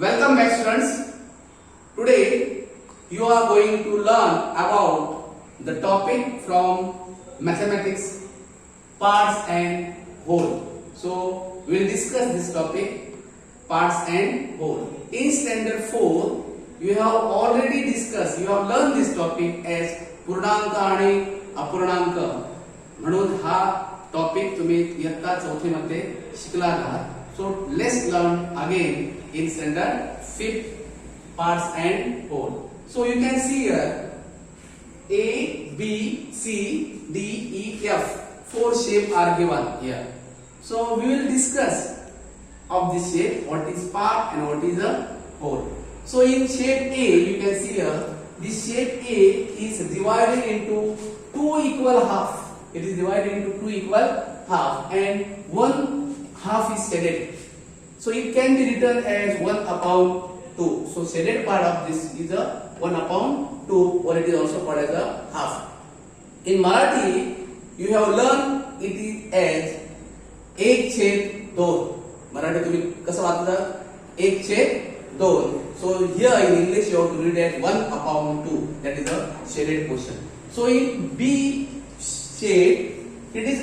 Welcome back students. Today you are going to learn about the topic from mathematics, parts and whole. So we will discuss this topic, parts and whole. In standard 4 you have already discussed, you have learned this topic as पूर्णांक आणि अपूर्णांक म्हणून हा topic तुम्ही इयत्ता 4थी मध्ये शिकला आहात. So let's learn again in standard 5th parts and whole. So you can see here A, B, C, D, E, F. 4 shapes are given here. So we will discuss of this shape, what is part and what is a whole. So in shape A, you can see here, this shape A is divided into 2 equal half. It is divided into 2 equal half and one half is shaded. So it can be written as 1 upon 2. So shaded part of this is a 1 upon 2, or it is also called as a half. In Marathi, you have learned it is as 1/2. Marathi तुम्ही कसं वाचता 1/2. So here in English you have to read as 1 upon 2. That is a shaded portion. So in B shape, it is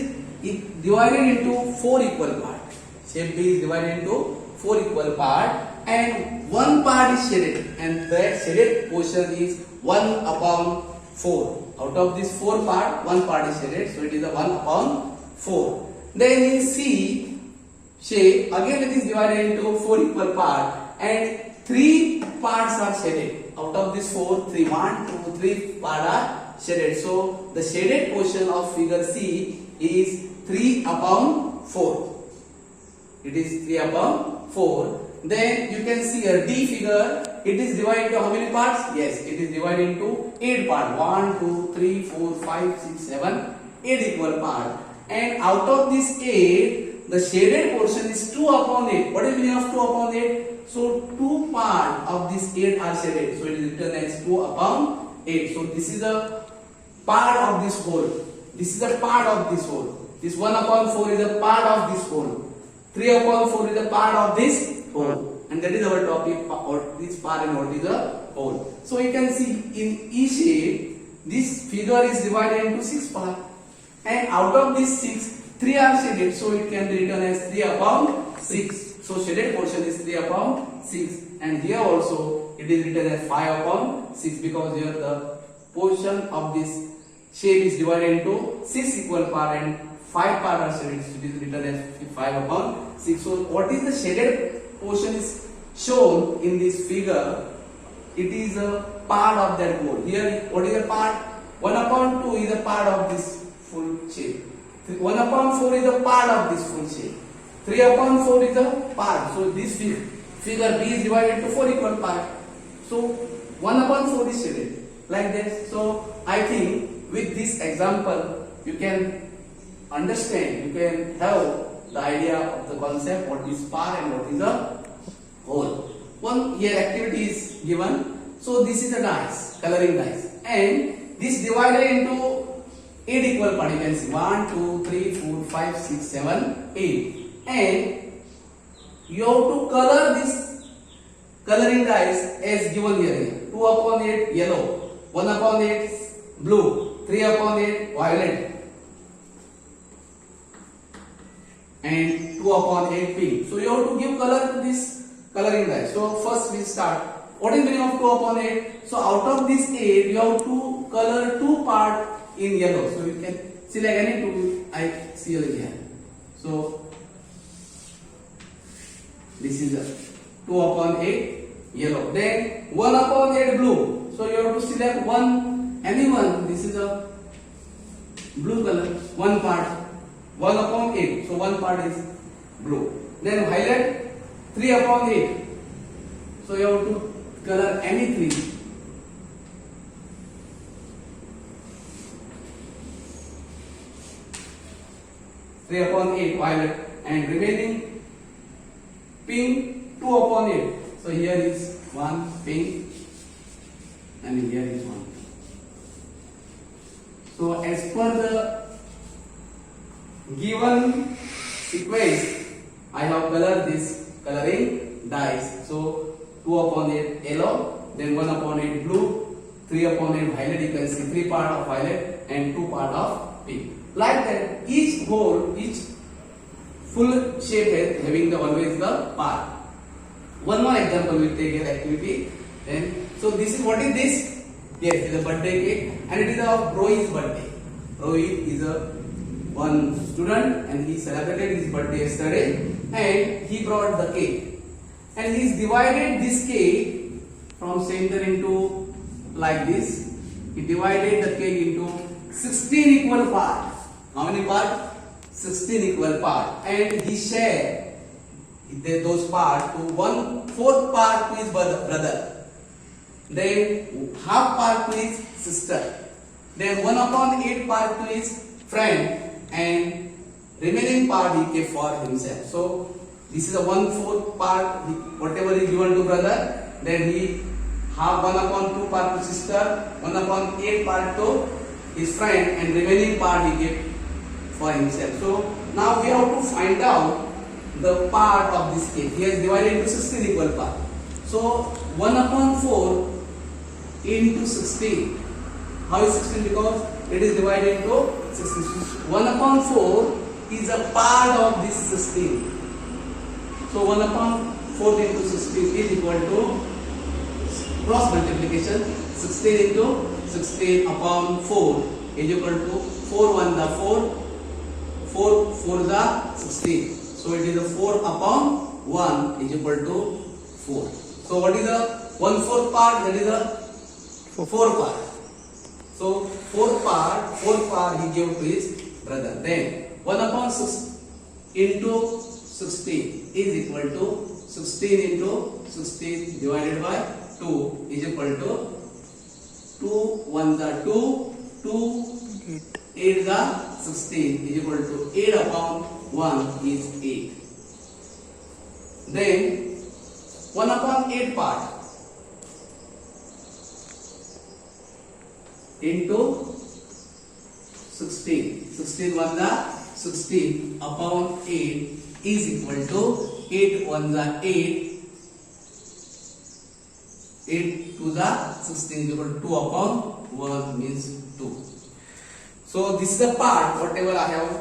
divided into 4 equal parts. Shape B is divided into 4 equal parts and one part is shaded, and that shaded portion is 1 upon 4. Out of this 4 part, one part is shaded, so it is a 1 upon 4. Then in C shape, again it is divided into 4 equal parts and 3 parts are shaded. Out of this 4, 3 parts are shaded. So the shaded portion of figure C is 3 upon 4. It is 3 upon 4. Then you can see a D figure. It is divided into how many parts? Yes, it is divided into 8 parts. 1, 2, 3, 4, 5, 6, 7, 8 equal parts. And out of this 8, the shaded portion is 2 upon 8. What is the meaning of 2 upon 8? So 2 parts of this 8 are shaded. So it is written as 2 upon 8. So this is a part of this whole. This is a part of this whole. This 1 upon 4 is a part of this whole. 3 upon 4 is a part of this whole. And that is our topic, or this part and what is a whole. So you can see in E shape, this figure is divided into 6 parts. And out of these 6, 3 are shaded. So it can be written as 3 upon 6. So shaded portion is 3 upon 6. And here also it is written as 5 upon 6, because here the portion of this shape is divided into 6 equal parts and 5 parts are shaded. So it is written as 5 upon 6. So what is the shaded portion is shown in this figure? It is a part of that whole. Here what is a part? 1 upon 2 is a part of this full shape. 1 upon 4 is a part of this full shape. 3 upon 4 is a part. So this figure B is divided into 4 equal parts. So 1 upon 4 is shaded like this. So I think with this example you can understand, you can have the idea of the concept, what is part and what is a whole. One here activity is given. So this is a dice, coloring dice, and this divided into 8 equal parts. You can see 1, 2, 3, 4, 5, 6, 7, 8. And you have to color this coloring dice as given here. 2 upon 8 yellow, 1 upon 8 blue, 3 upon 8 violet, and 2 upon 8 pink. So you have to give color to this coloring dice. So first we start. What is the meaning of 2 upon 8? So out of this 8, you have to color 2 parts in yellow. So you can select any 2. I see here. So this is a 2 upon 8 yellow. Then 1 upon 8 blue. So you have to select any one. This is a blue color. 1 part. 1 upon 8. So 1 part is blue. Then violet 3 upon 8. So you have to color any 3. Three upon 8 violet, and remaining pink 2 upon 8. So here is 1 pink and here is 1. So as per the given sequence, I have colored this coloring dice. So 2 upon 8 yellow, then 1 upon 8 blue, 3 upon 8 violet. You can see 3 part of violet and 2 part of pink. Like that, each whole, each full shape head having the always the part. One more example we take an activity. Then, so this is what is this? Yes, it is a birthday cake, and it is of Rohit's birthday. Rohit is a one student, and he celebrated his birthday yesterday, and he brought the cake, and he's divided this cake from center into like this. He divided the cake into 16 equal parts. How many parts? 16 equal parts, and he shared those parts to 1/4 part to his brother, then half part to his sister, then 1 upon 8 part to his friend, and remaining part he kept for himself. So this is a 1/4 part, whatever is given to brother, then he half 1 upon 2 part to sister, 1 upon 8 part to his friend, and remaining part he kept for himself. So now we have to find out the part of this cake. He has divided into 16 equal parts. So 1 upon 4 into 16. How is 16? Because it is divided into 16. 1 upon 4 is a part of this 16. So 1 upon 4 into 16 is equal to cross multiplication. 16 into 16 upon 4 is equal to 4 1 the 4, 4 4 the 16. So it is a 4 upon 1 is equal to 4. So what is the 1/4 part? That is a 4 part. So 4 part he gave to his brother. Then 1 upon 6 into 16 is equal to 16 into 16 divided by 2 is equal to 2 1 the 2, 2 8 the 16 is equal to 8 upon 1 is 8. Then 1 upon 8 part into 16. 16 1 the 16 upon 8 is equal to 8 1 the 8. 8 2 the 16 is equal to 2 upon 1 means 2. So this is the part whatever I have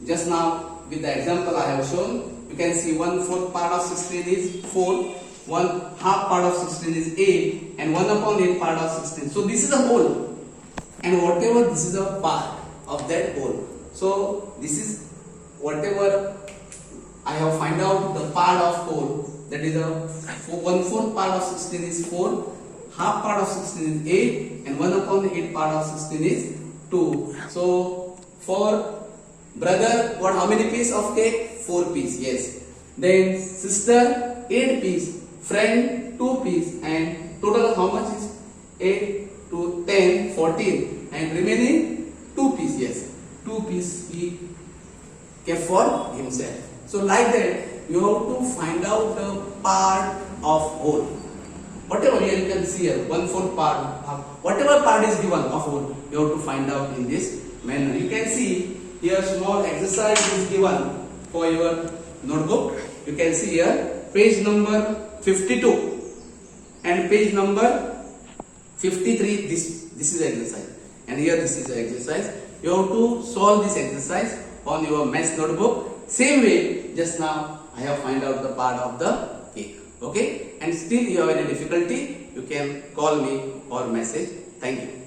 just now with the example I have shown. You can see 1/4 part of 16 is 4, 1/2 part of 16 is 8, and 1 upon 8 part of 16. So this is a whole, and whatever this is a part of that whole. So this is whatever I have find out the part of whole. That is a 1/4 part of 16 is 4, half part of 16 is 8, and 1 upon 8 part of 16 is 2. So for brother, what how many pieces of cake? 4 pieces. Yes. Then sister 8 pieces, friend 2 pieces, and total how much is 8 to 10, 14, and remaining 2 pieces. Yes, 2 pieces he kept for himself. So like that, you have to find out the part of whole. Whatever here you can see here, 1/4 part, whatever part is given of whole, you have to find out in this manner. You can see here small exercise is given for your notebook. You can see here page number 52 and page number 53. This is exercise, and here this is the exercise. You have to solve this exercise on your maths notebook. Same way, just now I have find out the part of the cake. Okay, and still you have any difficulty, you can call me or message. Thank you.